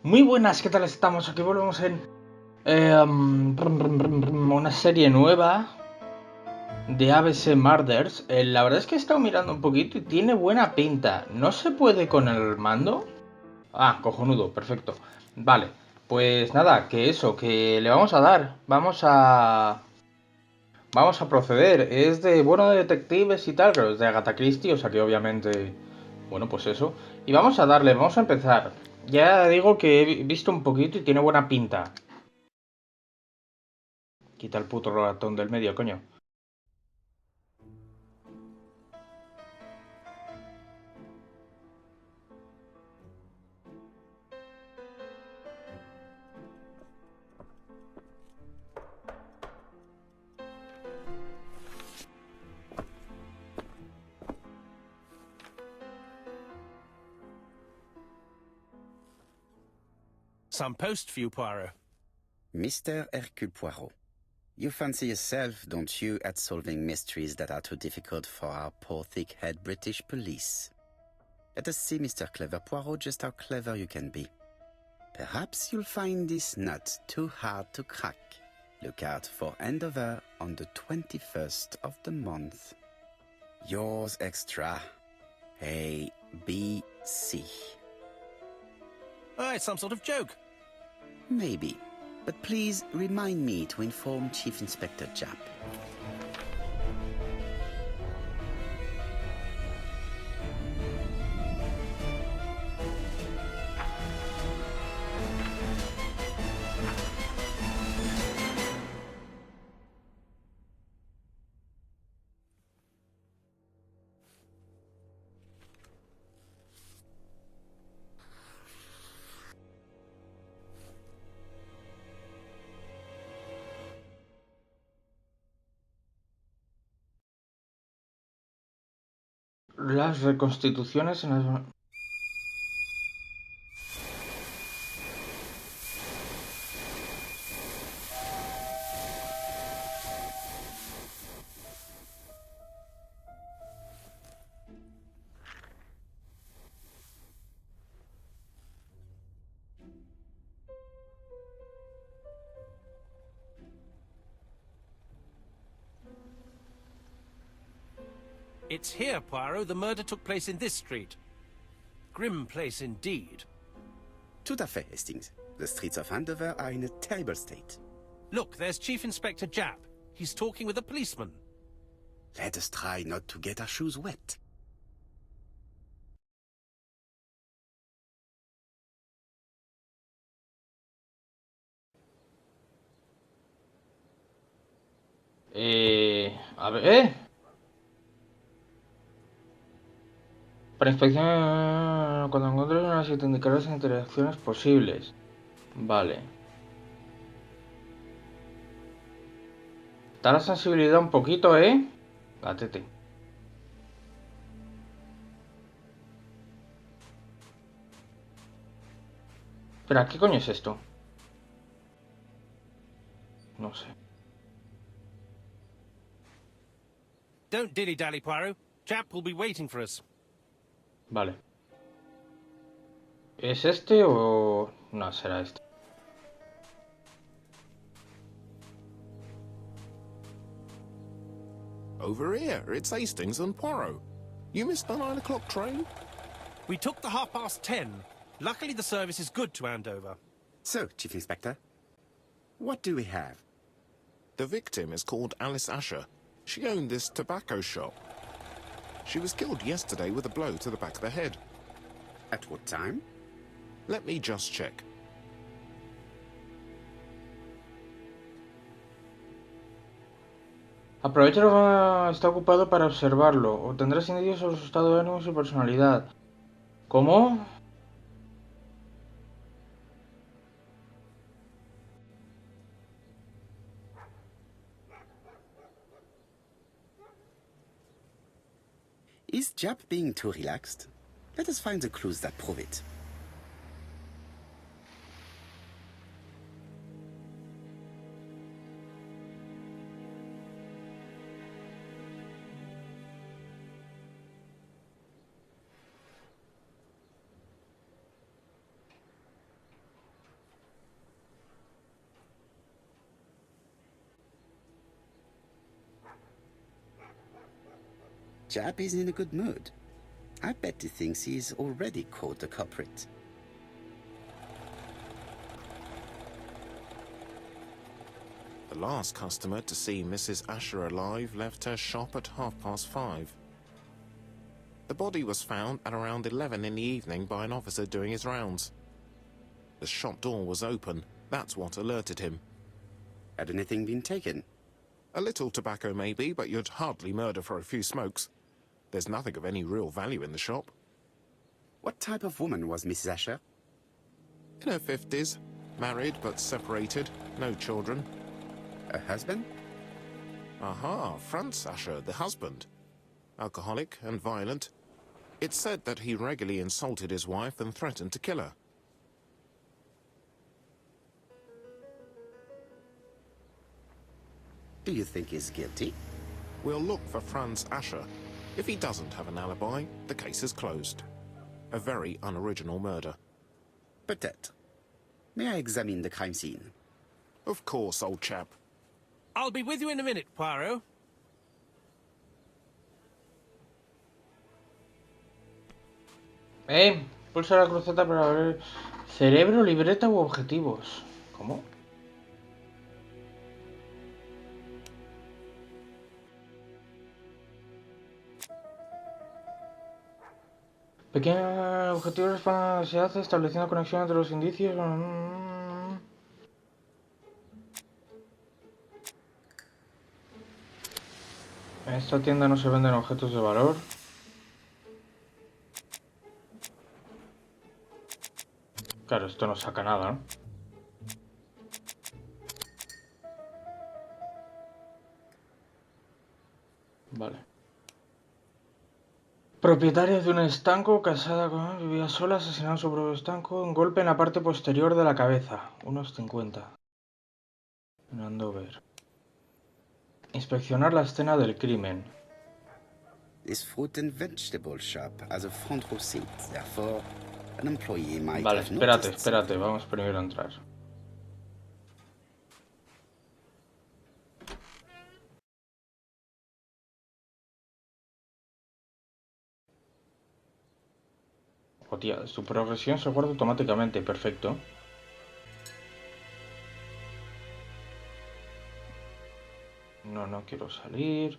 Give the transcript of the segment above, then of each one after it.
Muy buenas, ¿qué tal estamos? Aquí volvemos en una serie nueva de ABC Murders. La verdad es que he estado mirando un poquito y tiene buena pinta. ¿No se puede con el mando? Ah, cojonudo, perfecto. Vale, pues nada, que eso, que le vamos a dar. Vamos a proceder. Es de, bueno, de detectives y tal, pero es de Agatha Christie, o sea que obviamente... Bueno, pues eso. Y vamos a darle, vamos a empezar. Ya digo que he visto un poquito y tiene buena pinta. Quita el puto ratón del medio, coño. Some post for you, Poirot. Mr. Hercule Poirot, you fancy yourself, don't you, at solving mysteries that are too difficult for our poor thick-head British police? Let us see, Mr. Clever Poirot, just how clever you can be. Perhaps you'll find this nut too hard to crack. Look out for handover on the 21st of the month. Yours extra, A, B, C. Oh, it's some sort of joke. Maybe. But please remind me to inform Chief Inspector Japp. Las reconstituciones en las... It's here, Poirot. The murder took place in this street. Grim place indeed. Tout à fait, Hastings. The streets of Andover are in a terrible state. Look, there's Chief Inspector Japp. He's talking with a policeman. Let us try not to get our shoes wet. A ver... Para inspección, cuando encuentres unas 7 indicadores de interacciones posibles. Vale. Está la sensibilidad un poquito, ¿eh? Gatete. Espera, ¿qué coño es esto? No sé. Don't dilly-dally, Poirot. Japp will be waiting for us. Vale. ¿Es este o...? No, será este. Over here, it's Hastings and Poirot. You missed the 9 o'clock train? We took the 10:30. Luckily, the service is good to Andover. So, Chief Inspector, what do we have? The victim is called Alice Asher. She owned this tobacco shop. She was killed yesterday with a blow to the back of the head. At what time? Let me just check. Aprovecha lo que está ocupado para observarlo. Obtendrás indicios sobre su estado de ánimo y su personalidad. ¿Cómo? Is Japp being too relaxed? Let us find the clues that prove it. chap is in a good mood. I bet he thinks he's already caught the culprit. The last customer to see Mrs. Asher alive left her shop at 5:30. The body was found at around 11 in the evening by an officer doing his rounds. The shop door was open. That's what alerted him. Had anything been taken? A little tobacco maybe, but you'd hardly murder for a few smokes. There's nothing of any real value in the shop. What type of woman was Mrs. Asher? In her 50s, married but separated, no children. Her husband? Aha, Franz Asher, the husband. Alcoholic and violent. It's said that he regularly insulted his wife and threatened to kill her. Do you think he's guilty? We'll look for Franz Asher. If he doesn't have an alibi, the case is closed. A very unoriginal murder. Peut-être. May I examine the crime scene? Of course, old chap. I'll be with you in a minute, Poirot. Pulsa la cruceta para ver cerebro, libreta u objetivos. ¿Cómo? Pequeño objetivo se hace estableciendo conexión entre los indicios. En esta tienda no se venden objetos de valor. Claro, esto no saca nada, ¿no? Vale. Propietaria de un estanco, casada con... vivía sola, asesinado en su propio estanco. Un golpe en la parte posterior de la cabeza. Unos 50. En Andover. Inspeccionar la escena del crimen. This fruit and vegetable shop has a front row seat, therefore an employee might Vale, have noticed. espérate, vamos primero a entrar. Hostia, su progresión se guarda automáticamente, perfecto. No quiero salir.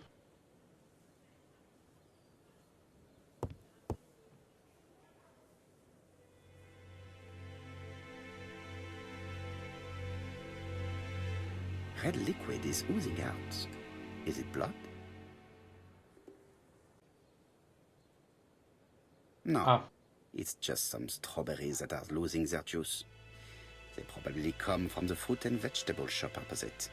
Red liquid is oozing out. Is it blood? No. Ah, It's just some strawberries that are losing their juice. They probably come from the fruit and vegetable shop opposite.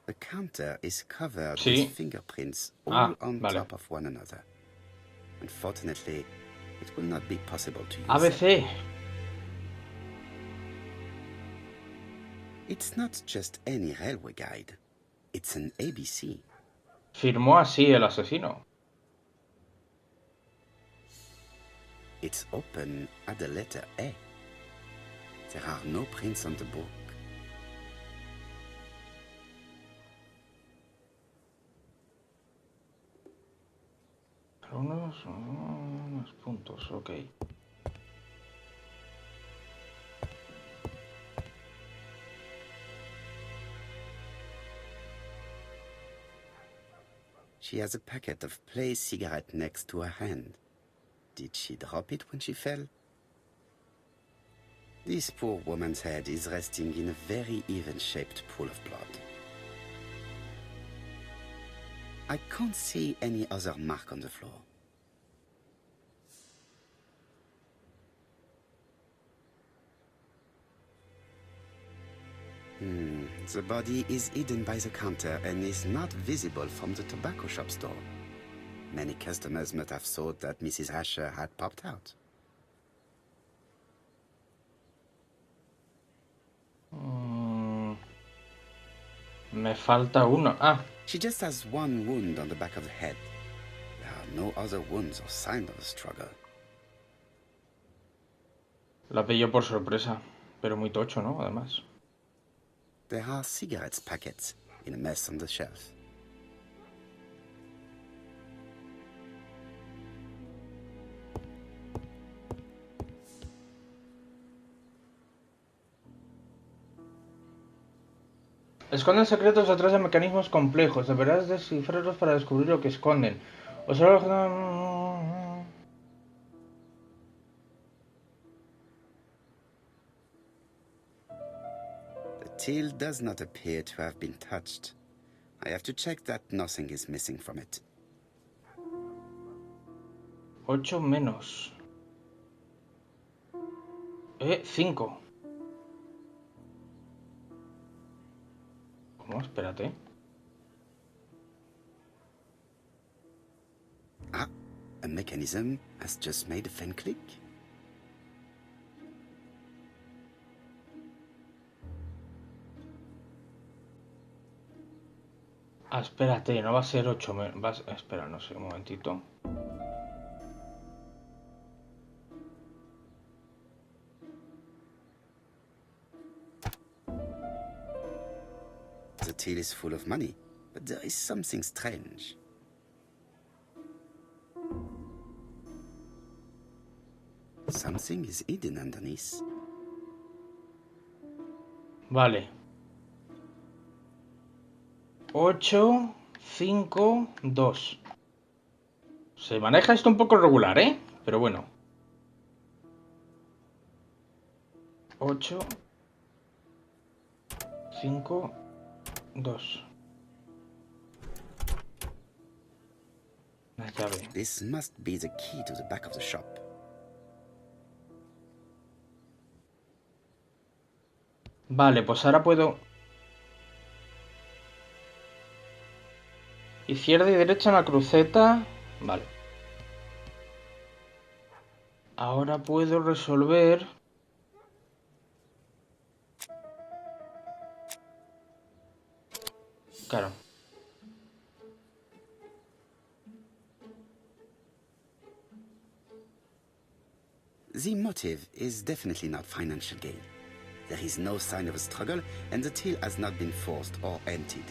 The counter is covered Sí. with fingerprints all on vale. top of one another. Unfortunately, it will not be possible to use them. ABC. It's not just any railway guide. It's an ABC. Firmó así el asesino. It's open at the letter A. There are no prints on the book. Unos puntos, ok. She has a packet of Play cigarette next to her hand. Did she drop it when she fell? This poor woman's head is resting in a very even-shaped pool of blood. I can't see any other mark on the floor. The body is hidden by the counter and is not visible from the tobacco shop store. Many customers must have thought that Mrs. Asher had popped out. Me falta uno. Ah, She just has one wound on the back of the head. There are no other wounds or signs of a struggle. la pilló por sorpresa. Pero muy tocho, ¿no? Además. There are cigarettes packets in a mess on the shelf. Esconden secretos detrás de mecanismos complejos. Deberás descifrarlos para descubrir lo que esconden. Observa los... The till does not appear to have been touched. I have to check that nothing is missing from it. 8 menos. 5. ¿Cómo? Espérate. Ah, a mechanism has just made a fan click. Ah, espérate, no va a ser 8 menos. Espera, no sé, un momentito. The till is full of money, but there is something strange. Something is hidden underneath. Vale. 8, 5, 2. Se maneja esto un poco regular, ¿eh? Pero bueno. 8, 5, 2. La llave. This must be the key to the back of the shop. Vale, pues ahora puedo... Izquierda y derecha en la cruceta. Vale. Ahora puedo resolver... Claro. The motive is definitely not financial gain. There is no sign of a struggle, and the till has not been forced or emptied.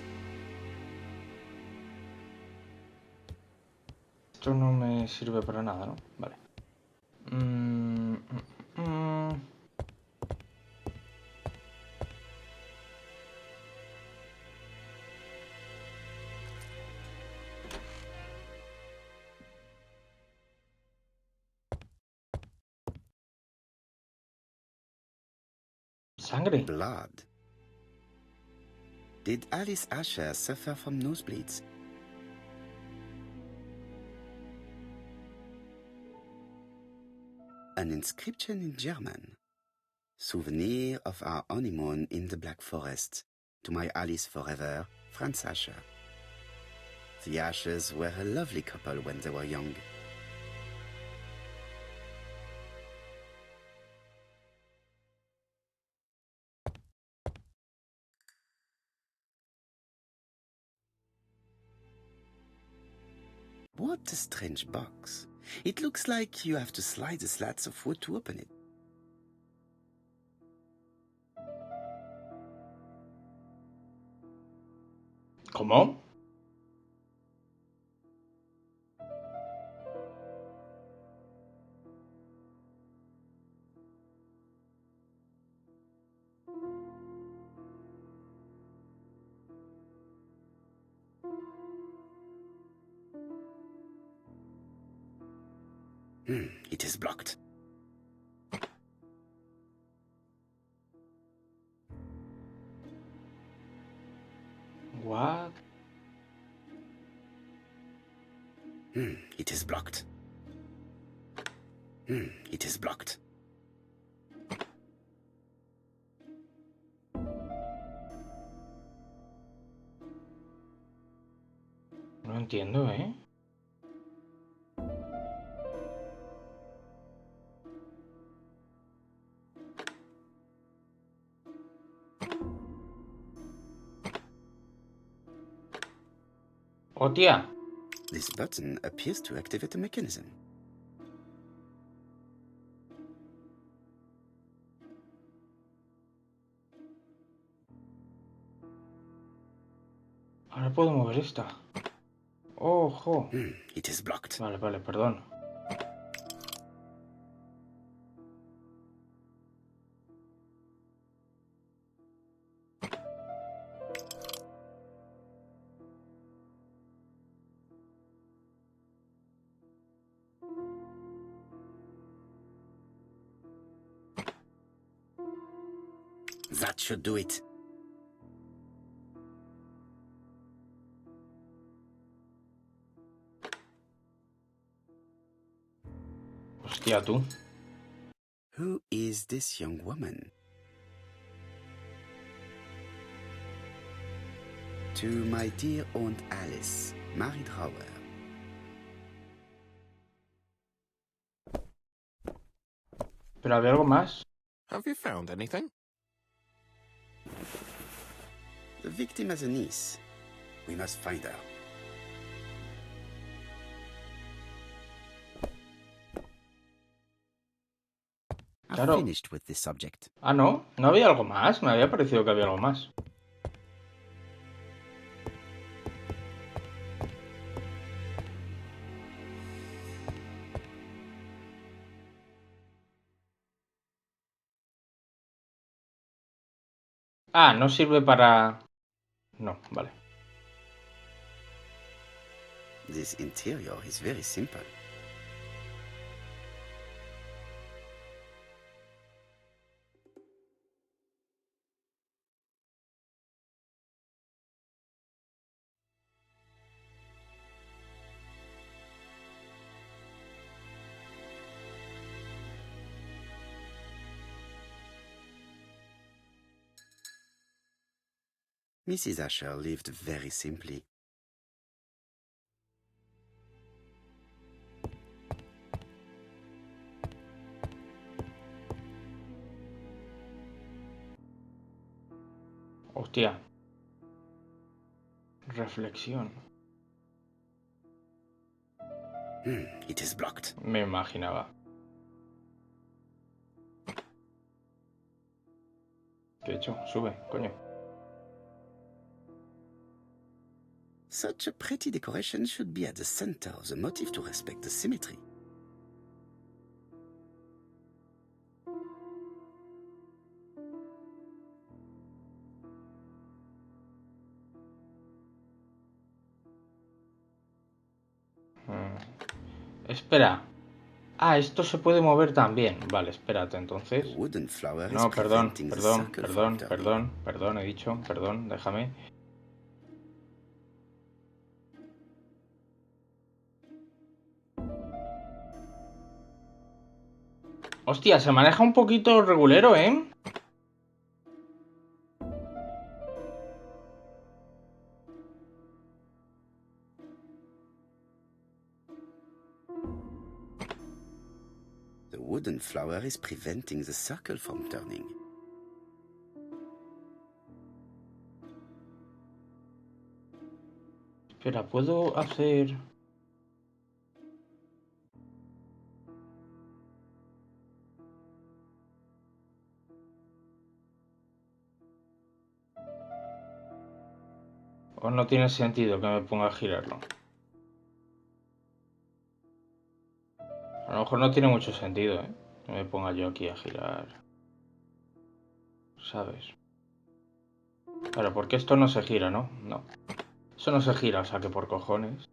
Esto no me sirve para nada, ¿no? Vale. Sangre. Blood. Did Alice Asher suffer from nosebleeds? An inscription in German. Souvenir of our honeymoon in the Black Forest. To my Alice forever, Franz Asher. The Ashers were a lovely couple when they were young. What a strange box. It looks like you have to slide the slats of wood to open it. ¿Cómo? It is blocked. What? It is blocked. It is blocked. No entiendo, ¿eh? ¡Oh, tía! This button appears to activate a mechanism. puedo mover esta. ¡Ojo! It is blocked. Vale, vale, perdón. That should do it. Hostia, tú. Who is this young woman? To my dear Aunt Alice, Mary Drower. ¿Pero había algo más? Have you found anything? The victim has a niece. We must find her. Claro. I've finished with this subject. Ah, ¿no? ¿No había algo más? Me había parecido que había algo más. Ah, no sirve para... No, vale. This interior is very simple. Mrs. Asher lived very simply. Hostia. Reflexión. It is blocked. Me imaginaba. ¿Qué he hecho? Sube, coño. Such a pretty decoration should be at the center of the motif to respect the symmetry. Espera. Ah, esto se puede mover también. Vale, espérate, entonces. The wooden flower No, is perdón, preventing the perdón, circle perdón, from turning. perdón, perdón, he dicho, perdón, déjame. Hostia, se maneja un poquito regulero, ¿eh? The wooden flower is preventing the circle from turning. Espera, ¿puedo hacer...? ¿O no tiene sentido que me ponga a girarlo? A lo mejor no tiene mucho sentido, ¿eh? Que me ponga yo aquí a girar. ¿Sabes? Claro, porque esto no se gira, ¿no? No. Eso no se gira, o sea que por cojones.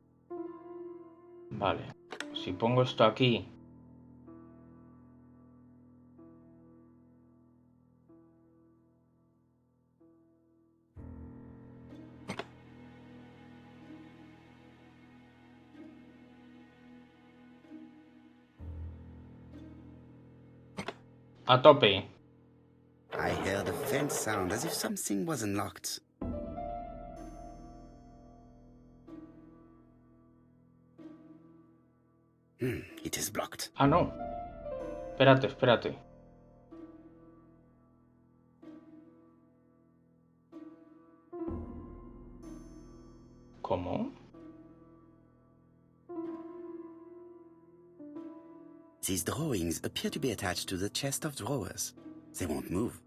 Vale. Si pongo esto aquí... A tope. I heard a faint sound as if something was unlocked. It is blocked. Ah, no. Espérate, espérate. ¿Cómo? These drawings appear to be attached to the chest of drawers. They won't move.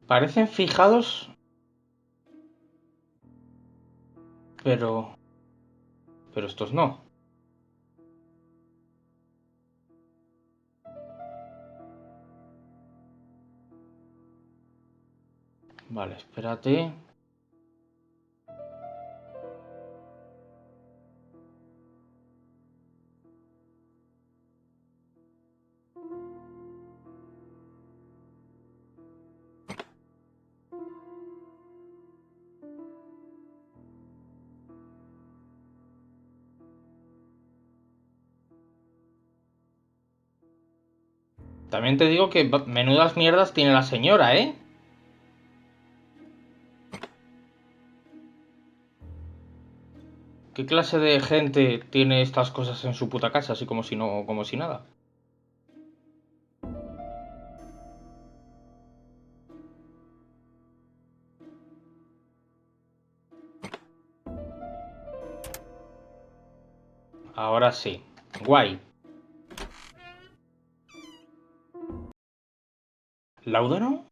Parecen fijados... Pero... Pero estos no. Vale, espérate. También te digo que menudas mierdas tiene la señora, ¿eh? ¿Qué clase de gente tiene estas cosas en su puta casa, así como si no, como si nada? Ahora sí. Guay. ¿Láudano?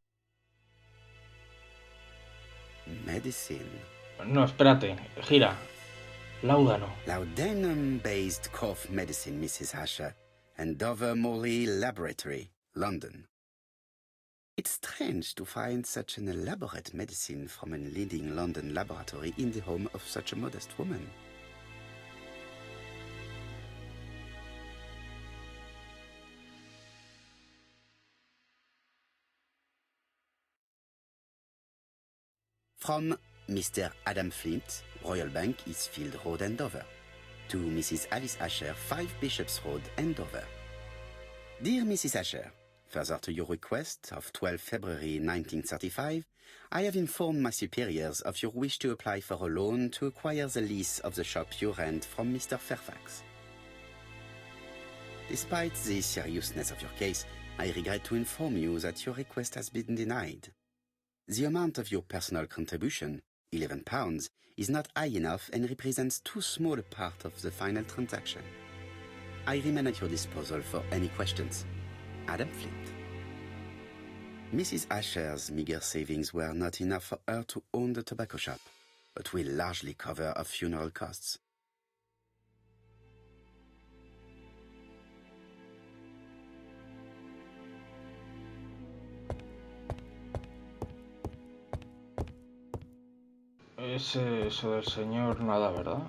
Medicine. No, espérate. Gira. Láudano. Laudanum-based cough medicine, Mrs. Asher, and Dover Morley Laboratory, London. It's strange to find such an elaborate medicine from a leading London laboratory in the home of such a modest woman. From Mr. Adam Flint, Royal Bank, Eastfield Road, Andover. To Mrs. Alice Asher, 5 Bishops Road, Andover. Dear Mrs. Asher, further to your request of 12 February 1935, I have informed my superiors of your wish to apply for a loan to acquire the lease of the shop you rent from Mr. Fairfax. Despite the seriousness of your case, I regret to inform you that your request has been denied. The amount of your personal contribution, £11, is not high enough and represents too small a part of the final transaction. I remain at your disposal for any questions. Adam Flint. Mrs. Asher's meager savings were not enough for her to own the tobacco shop, but will largely cover her funeral costs. Es eso del señor nada, ¿verdad?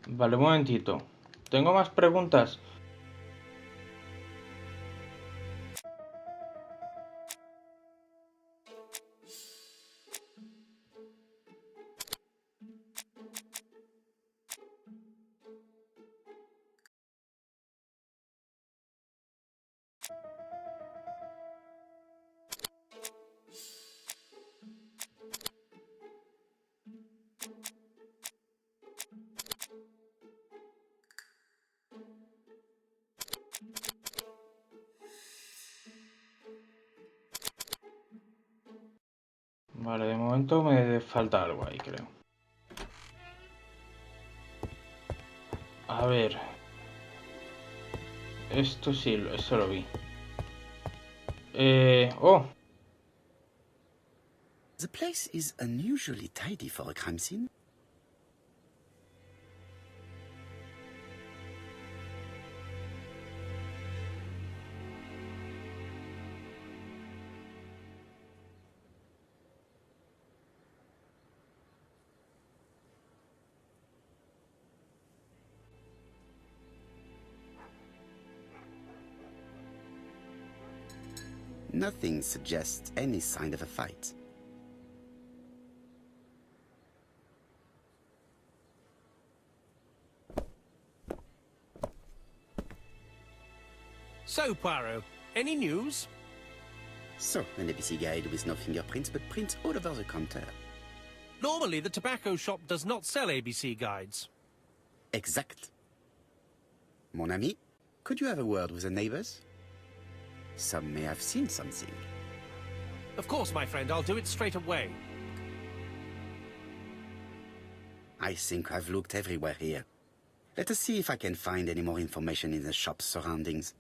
Vale, un momentito. Tengo más preguntas. Vale, de momento me falta algo ahí, creo. A ver. Esto sí, esto lo vi. Oh, The place is unusually tidy for a crime scene. Nothing suggests any sign of a fight. So, Poirot, any news? So, an ABC guide with no fingerprints but prints all over the counter. Normally, the tobacco shop does not sell ABC guides. Exact. Mon ami, could you have a word with the neighbors? Some may have seen something. Of course, my friend, I'll do it straight away. I think I've looked everywhere here. Let us see if I can find any more information in the shop's surroundings.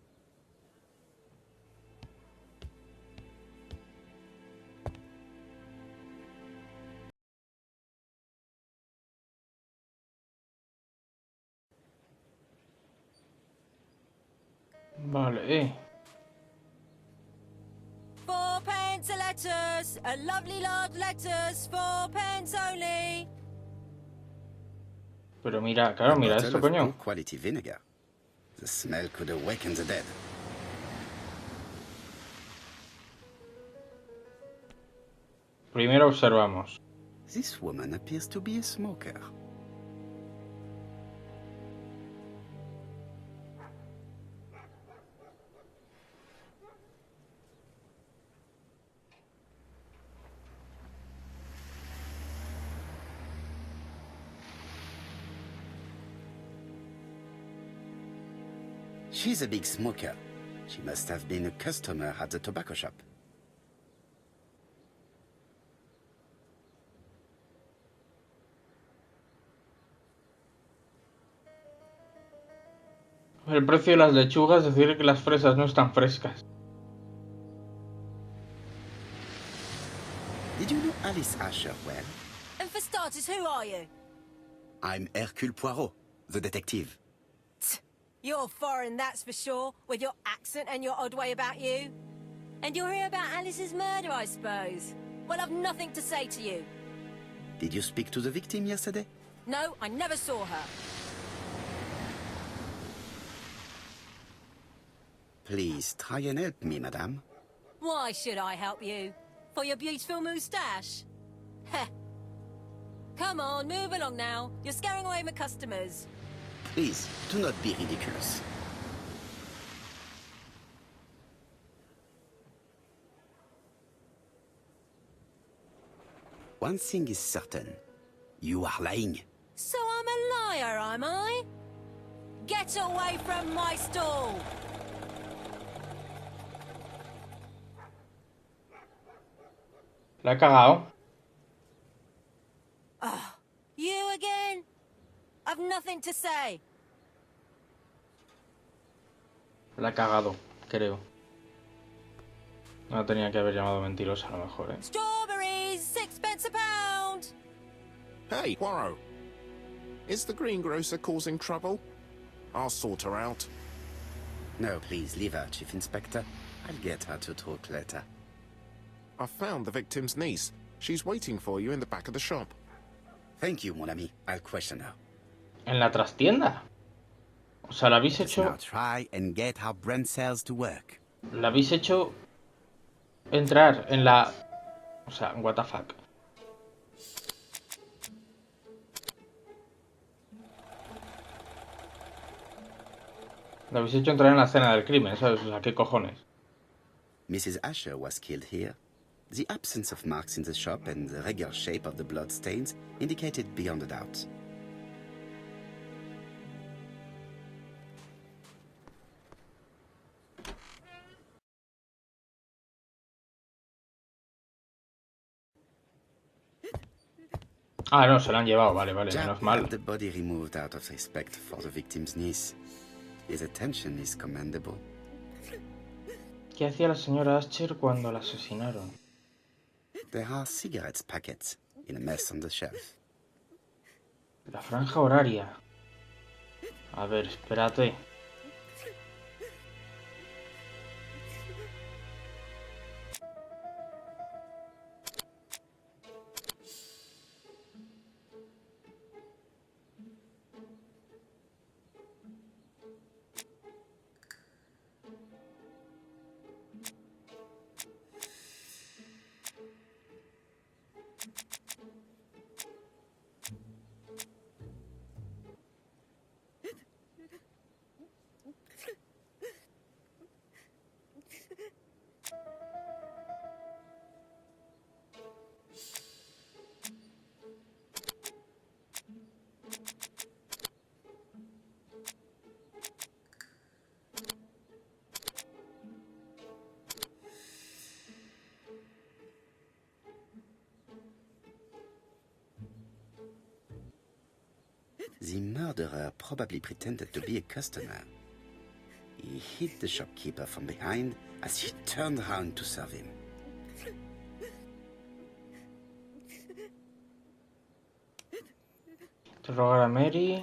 Vale, 4p a letters, a lovely large letters, 4p only. Pero mira, claro, A mira bottle esto, of coño. poor quality vinegar. The smell could awaken the dead. Primero observamos. This woman appears to be a smoker. She's a big smoker. She must have been a customer at the tobacco shop. El precio de las lechugas, es decir que las fresas no están frescas. Did you know Alice Asher well? And for starters, who are you? I'm Hercule Poirot, the detective. You're foreign, that's for sure, with your accent and your odd way about you. And you're here about Alice's murder, I suppose. Well, I've nothing to say to you. Did you speak to the victim yesterday? No, I never saw her. Please try and help me, madame. Why should I help you? For your beautiful moustache? Heh. Come on, move along now. You're scaring away my customers. Please, do not be ridiculous. One thing is certain. You are lying. So I'm a liar, am I? Get away from my stall! La he cagado. You again? I've nothing to say. La he cagado, creo. No tenía que haber llamado mentirosa, a lo mejor, ¿eh? Strawberries, 6p a pound! Hey, Poirot. Is the greengrocer causing trouble? I'll sort her out. No, please, leave her, Chief Inspector. I'll get her to talk later. I found the victim's niece. She's waiting for you in the back of the shop. Thank you, mon ami. I'll question her. En la trastienda. O sea, la habéis Let's hecho... now try and get our brain cells to work. La habéis hecho... entrar en la... O sea, what the fuck. La habéis hecho entrar en la escena del crimen, ¿sabes? O sea, ¿qué cojones? Mrs. Asher was killed here. The absence of marks in the shop and the regular shape of the blood stains indicated beyond a doubt. Ah, no, se la han llevado, vale, vale, Jack menos mal. had the body removed out of respect for the victim's niece. His attention is commendable. ¿Qué hacía la señora Asher cuando la asesinaron? There are cigarettes packets in a mess on the shelf. La franja horaria. A ver, espérate. The murderer probably pretended to be a customer. He hit the shopkeeper from behind as he turned around to serve him. Interrogar a Mary.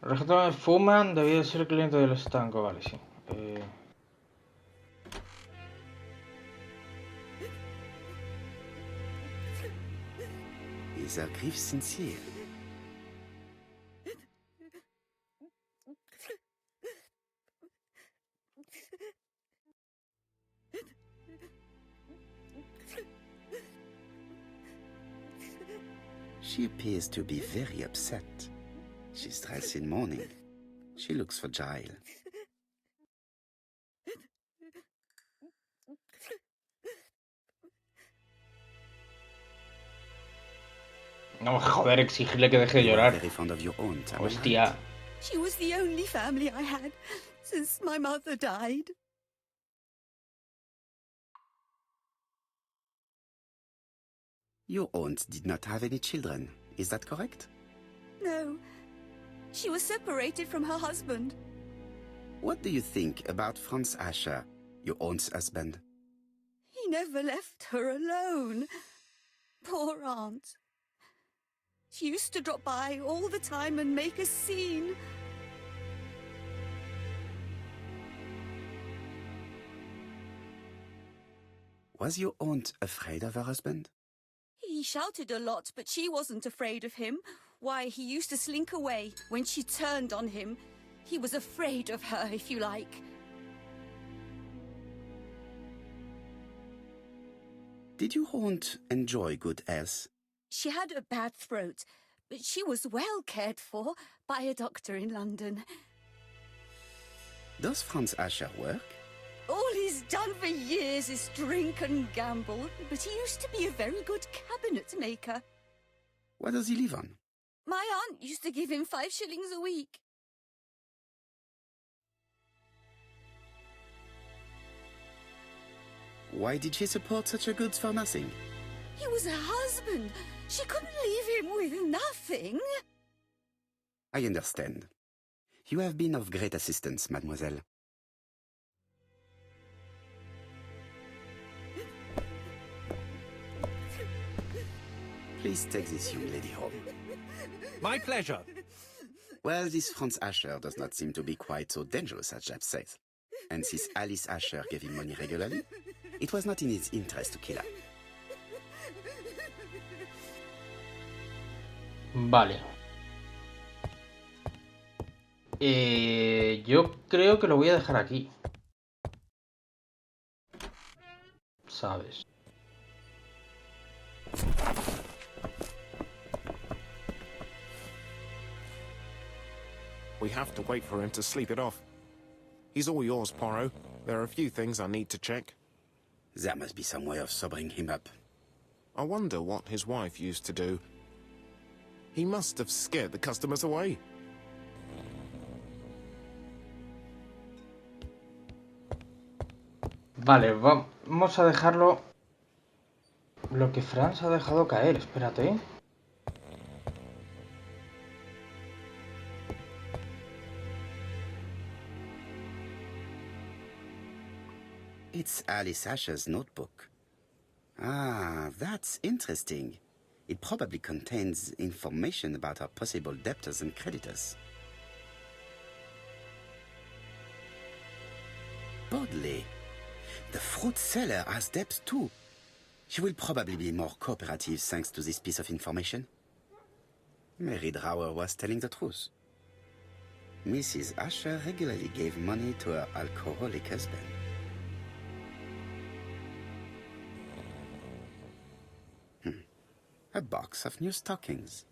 El registro de Fumar debía ser cliente del estanco, vale, sí. Is her grief sincere? She appears to be very upset. She's dressed in mourning. She looks fragile. No, joder, exigirle que deje de You are llorar. very fond of your aunt, am I right? Hostia. She was the only family I had since my mother died. Your aunt did not have any children, is that correct? No, she was separated from her husband. What do you think about Franz Asher, your aunt's husband? He never left her alone. Poor aunt. She used to drop by all the time and make a scene. Was your aunt afraid of her husband? He shouted a lot, but she wasn't afraid of him. Why, he used to slink away when she turned on him. He was afraid of her, if you like. Did your aunt enjoy good health? She had a bad throat, but she was well cared for by a doctor in London. Does Franz Asher work? All he's done for years is drink and gamble, but he used to be a very good cabinet maker. What does he live on? My aunt used to give him 5 shillings a week. Why did she support such a goods for nothing? He was her husband. She couldn't leave him with nothing. I understand. You have been of great assistance, mademoiselle. Please take this young lady home. My pleasure. Well, this Franz Asher does not seem to be quite so dangerous as Jab says. And since Alice Asher gave him money regularly, it was not in his interest to kill her. Vale. Yo creo que lo voy a dejar aquí. ¿Sabes? We have to wait for him to sleep it off. He's all yours, Poirot. There are a few things I need to check. There must be some way of sobering him up. I wonder what his wife used to do. He must have scared the customers away. Vale, vamos a dejarlo... Lo que Franz ha dejado caer, espérate. It's Alice Asher's notebook. Ah, that's interesting. It probably contains information about her possible debtors and creditors. Bodley. The fruit seller has debts too. She will probably be more cooperative thanks to this piece of information. Mary Drower was telling the truth. Mrs. Asher regularly gave money to her alcoholic husband. A box of new stockings.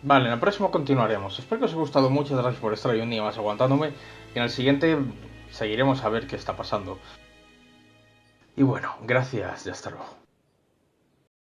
Vale, en el próximo continuaremos. Espero que os haya gustado mucho. Gracias por estar ahí un día más aguantándome. Y en el siguiente seguiremos a ver qué está pasando. Y bueno, gracias y hasta luego.